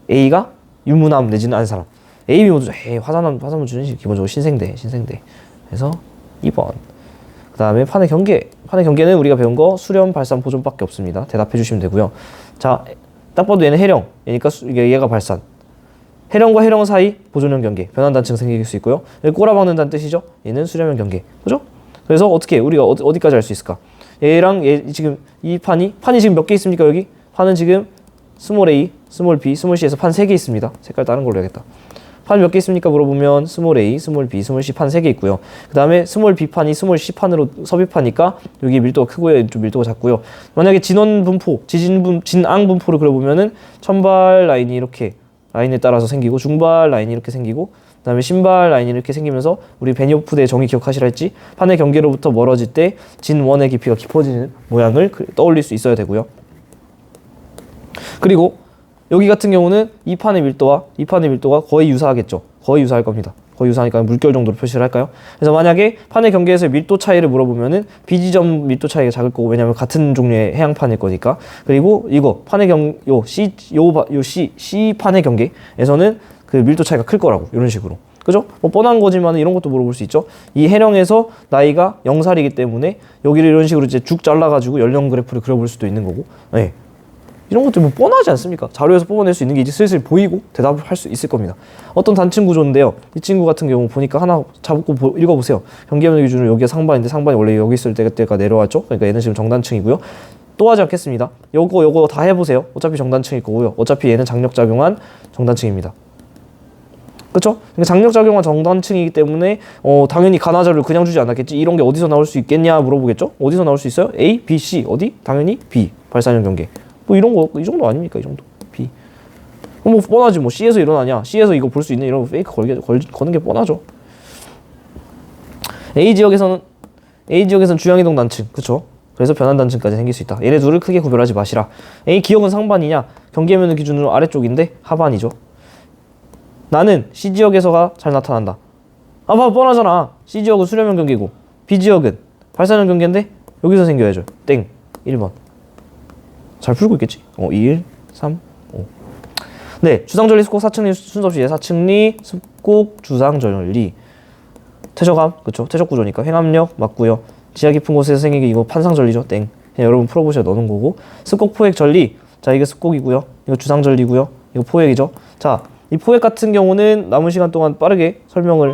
A가 유문암 내지는 안산암. A, B 모두 화산암 주는 기본적으로 신생대. 그래서 2번. 그 다음에 판의 경계. 판의 경계는 우리가 배운 거 수렴, 발산, 보존밖에 없습니다. 대답해 주시면 되고요. 자, 딱 봐도 얘는 해령. 얘니까 얘가 발산. 해령과 해령 사이 보존형 경계. 변환단층 생길 수 있고요. 꼬라박는다는 뜻이죠. 얘는 수렴형 경계. 그죠? 그래서 어떻게 우리가 어디까지 할 수 있을까? 얘랑 얘 지금 이 판이 지금 몇 개 있습니까? 여기 판은 지금 스몰 a, 스몰 b, 스몰 c에서 판 3개 있습니다. 색깔 다른 걸로 해야겠다. 판 몇 개 있습니까? 물어보면 스몰 a, 스몰 b, 스몰 c 판 3개 있고요. 그 다음에 스몰 b 판이 스몰 c 판으로 섭입하니까 여기 밀도가 크고요. 좀 밀도가 작고요. 만약에 진원 분포, 진앙 분포를 그려보면은 천발 라인이 이렇게 라인에 따라서 생기고 중발 라인이 이렇게 생기고 그 다음에 신발 라인이 이렇게 생기면서 우리 베니호프의 정의 기억하시라 했지? 판의 경계로부터 멀어질 때 진원의 깊이가 깊어지는 모양을 떠올릴 수 있어야 되고요. 그리고 여기 같은 경우는 이 판의 밀도와 거의 유사하겠죠. 거의 유사할 겁니다. 거의 유사하니까 물결 정도로 표시를 할까요? 그래서 만약에 판의 경계에서 밀도 차이를 물어보면은 B지점 밀도 차이가 작을 거고, 왜냐면 같은 종류의 해양판일 거니까. 그리고 이거 판의 C 판의 경계에서는 그 밀도 차이가 클 거라고. 이런 식으로. 그죠? 뭐 뻔한 거지만 이런 것도 물어볼 수 있죠. 이 해령에서 나이가 0살이기 때문에 여기를 이런 식으로 이제 쭉 잘라가지고 연령 그래프를 그려볼 수도 있는 거고. 네. 이런 것들 뭐 뻔하지 않습니까? 자료에서 뽑아낼 수 있는 게 이제 슬슬 보이고 대답을 할 수 있을 겁니다. 어떤 단층 구조인데요. 이 친구 같은 경우 보니까 하나 잡고 읽어보세요. 경계면적 기준으로 여기가 상반인데 상반이 원래 여기 있을 때가 내려왔죠. 그러니까 얘는 지금 정단층이고요. 또 하지 않겠습니다. 요거 다 해보세요. 어차피 정단층일 거고요. 어차피 얘는 장력작용한 정단층입니다. 그쵸? 그러니까 장력작용한 정단층이기 때문에 당연히 가나자료를 그냥 주지 않았겠지. 이런 게 어디서 나올 수 있겠냐 물어보겠죠? 어디서 나올 수 있어요? A, B, C. 어디? 당연히 B. 발산형 경계. 뭐 이런 거, 이 정도 아닙니까? 이 정도. B. 뭐 뻔하지. 뭐 C에서 일어나냐? C에서 이거 볼 수 있는 이런 페이크 거는 게 뻔하죠. A 지역에서는 주양이동 단층. 그쵸? 그래서 변환 단층까지 생길 수 있다. 얘네 둘을 크게 구별하지 마시라. A 기역은 상반이냐? 경계면적 기준으로 아래쪽인데 하반이죠. 나는 C 지역에서가 잘 나타난다. 아, 봐, 뻔하잖아. C 지역은 수렴형 경계고 B 지역은 발산형 경계인데 여기서 생겨야죠. 땡. 1번. 잘 풀고 있겠지? 1, 3, 5. 네, 주상절리, 습곡, 사층리 순서 없이 예사층리, 습곡, 주상절리. 퇴적암, 그쵸? 퇴적 구조니까 횡압력 맞고요. 지하 깊은 곳에서 생기게 이거 판상절리죠. 땡. 그냥 여러분 풀어보셔야 넣는 거고. 습곡, 포획, 절리. 자, 이게 습곡이고요. 이거 주상절리고요. 이거 포획이죠. 자, 이 포획 같은 경우는 남은 시간 동안 빠르게 설명을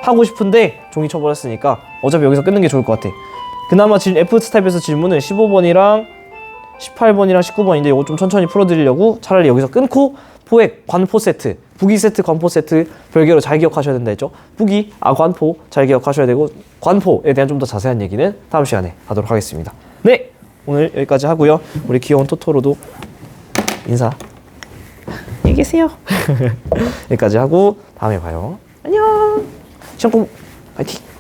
하고 싶은데 종이 쳐버렸으니까 어차피 여기서 끊는 게 좋을 것 같아. 그나마 F스텝에서 질문은 15번이랑 18번이랑 19번인데 이거 좀 천천히 풀어드리려고 차라리 여기서 끊고 포획, 관포 세트, 부기 세트, 관포 세트 별개로 잘 기억하셔야 된다 했죠. 부기, 관포 잘 기억하셔야 되고 관포에 대한 좀 더 자세한 얘기는 다음 시간에 하도록 하겠습니다. 네! 오늘 여기까지 하고요. 우리 귀여운 토토로도 인사. 안녕히 계세요. 여기까지 하고 다음에 봐요. 안녕. 시험 공부 파이팅.